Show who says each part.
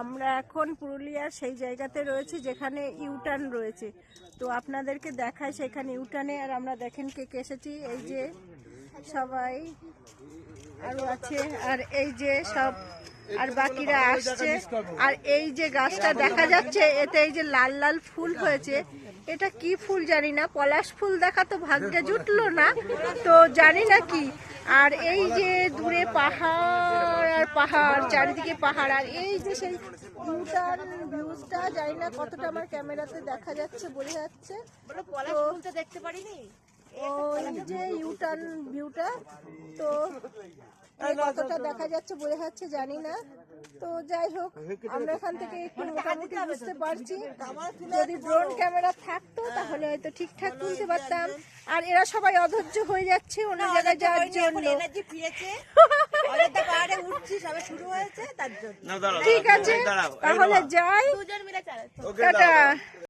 Speaker 1: আমরা এখন পুরুলিয়ার সেই জায়গাতে রয়েছি যেখানে ইউটার্ন রয়েছে। তো আপনাদেরকে দেখায় সেখানে ইউটার্নে। আর আমরা দেখেন কে কে এসেছি, এই যে সবাই আরো আছে, আর এই যে সব আর বাকিরা আসছে। আর এই যে গাছটা দেখা যাচ্ছে এতে এই যে লাল লাল ফুল হয়েছে, এটা কি ফুল জানি না, পলাশ ফুল দেখা তো ভাগ্যে জুটলো না, তো জানি না কি। আর এই যে দূরে পাহাড় আর পাহাড়, চারিদিকে পাহাড়। আর এই যে সেই ইউটার্ন ভিউজটা জানি না কতটা আমার ক্যামেরাতে দেখা যাচ্ছে, বোঝা যাচ্ছে তো
Speaker 2: দেখতে পারিনি।
Speaker 1: ওই যে ইউটার্ন ভিউটা, তো কতটা দেখা যাচ্ছে বোঝা যাচ্ছে জানি না। তো যাই হোক, আমরা এখান থেকে একটু মোটামুটি বুঝতে পারছি। যদি ড্রোন ক্যামেরা থাকতো তাহলে হয়তো ঠিকঠাক তুলতে পারতাম। আর এরা সবাই অধৈর্য হয়ে যাচ্ছে অন্য জায়গায় যাওয়ার জন্য। ঠিক আছে, তাহলে যাই, টাটা।